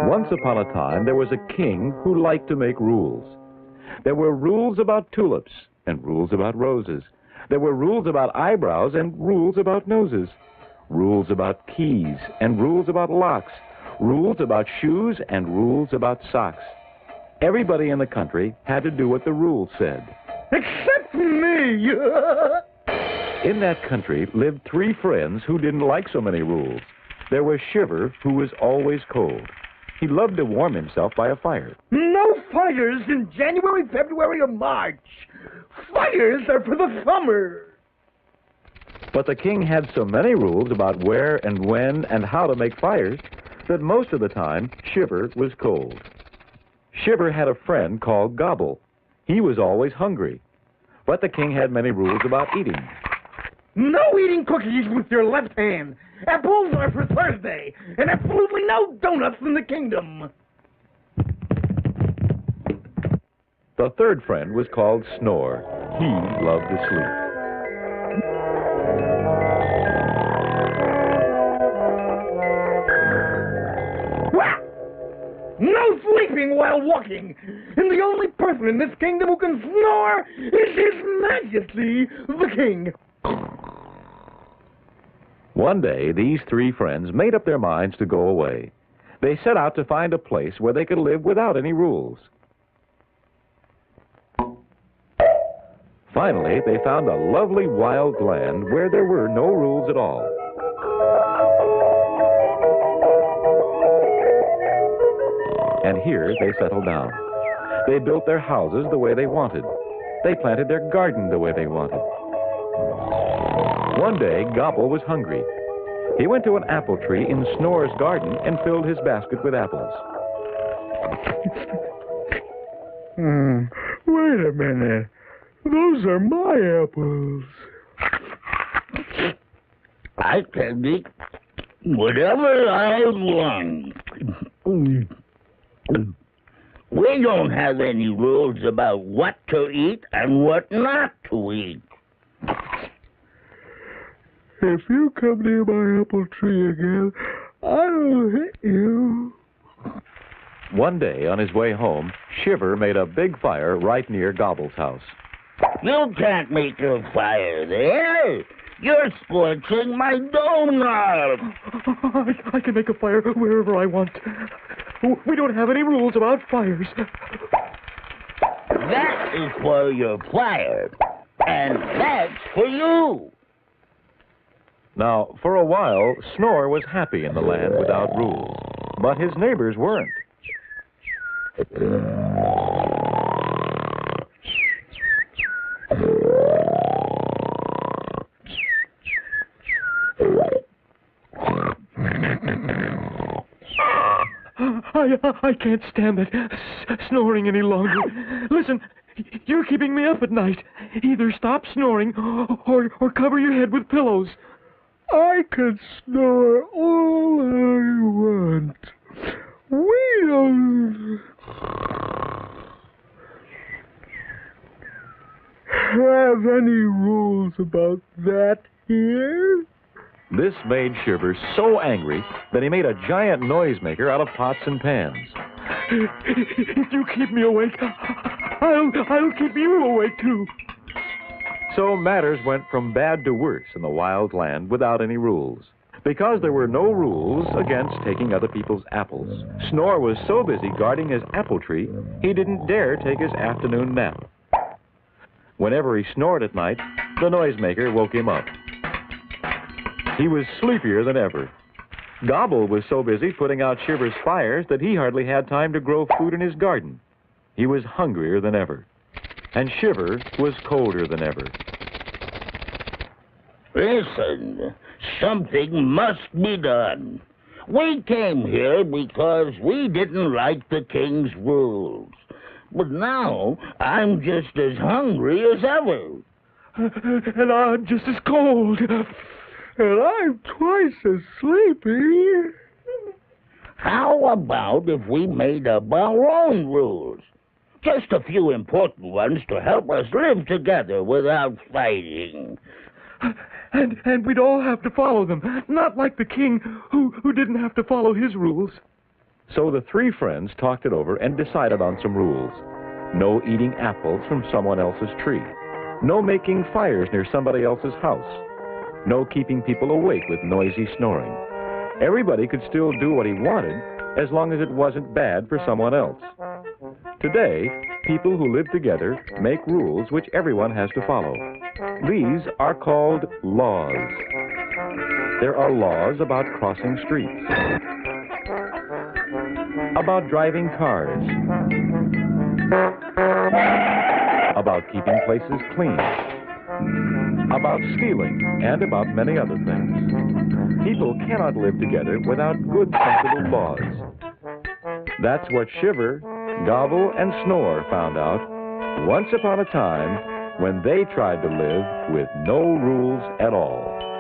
Once upon a time, there was a king who liked to make rules. There were rules about tulips and rules about roses. There were rules about eyebrows and rules about noses. Rules about keys and rules about locks. Rules about shoes and rules about socks. Everybody in the country had to do what the rules said. Except me! In that country lived three friends who didn't like so many rules. There was Shiver, who was always cold. He loved to warm himself by a fire. No fires in January, February, or March. Fires are for the summer. But the king had so many rules about where and when and how to make fires that most of the time Shiver was cold. Shiver had a friend called Gobble. He was always hungry. But the king had many rules about eating. No eating cookies with your left hand. Apples are for Thursday, and absolutely no donuts in the kingdom. The third friend was called Snore. He loved to sleep. No sleeping while walking. And the only person in this kingdom who can snore is His Majesty, the King. One day, these three friends made up their minds to go away. They set out to find a place where they could live without any rules. Finally, they found a lovely wild land where there were no rules at all. And here they settled down. They built their houses the way they wanted. They planted their garden the way they wanted. One day, Gobble was hungry. He went to an apple tree in Snore's garden and filled his basket with apples. Wait a minute. Those are my apples. I can eat whatever I want. We don't have any rules about what to eat and what not to eat. If you come near my apple tree again, I'll hit you. One day, on his way home, Shiver made a big fire right near Gobble's house. You can't make a fire there. You're scorching my donut. I can make a fire wherever I want. We don't have any rules about fires. That is for your fire, and that's for you. Now, for a while, Snore was happy in the land without rules, but his neighbors weren't. I can't stand that snoring any longer. Listen, you're keeping me up at night. Either stop snoring or cover your head with pillows. I can snore all I want. We don't have any rules about that here. This made Shiver so angry that he made a giant noisemaker out of pots and pans. If you keep me awake, I'll keep you awake, too. So matters went from bad to worse in the wild land without any rules. Because there were no rules against taking other people's apples, Snore was so busy guarding his apple tree, he didn't dare take his afternoon nap. Whenever he snored at night, the noisemaker woke him up. He was sleepier than ever. Gobble was so busy putting out Shiver's fires that he hardly had time to grow food in his garden. He was hungrier than ever. And Shiver was colder than ever. Listen, something must be done. We came here because we didn't like the king's rules. But now I'm just as hungry as ever. And I'm just as cold. And I'm twice as sleepy. How about if we made up our own rules? Just a few important ones to help us live together without fighting. And we'd all have to follow them, not like the king who didn't have to follow his rules. So the three friends talked it over and decided on some rules. No eating apples from someone else's tree. No making fires near somebody else's house. No keeping people awake with noisy snoring. Everybody could still do what he wanted as long as it wasn't bad for someone else. Today, people who live together make rules which everyone has to follow. These are called laws. There are laws about crossing streets, about driving cars, about keeping places clean, about stealing, and about many other things. People cannot live together without good, sensible laws. That's what Shiver, Gobble, and Snore found out once upon a time when they tried to live with no rules at all.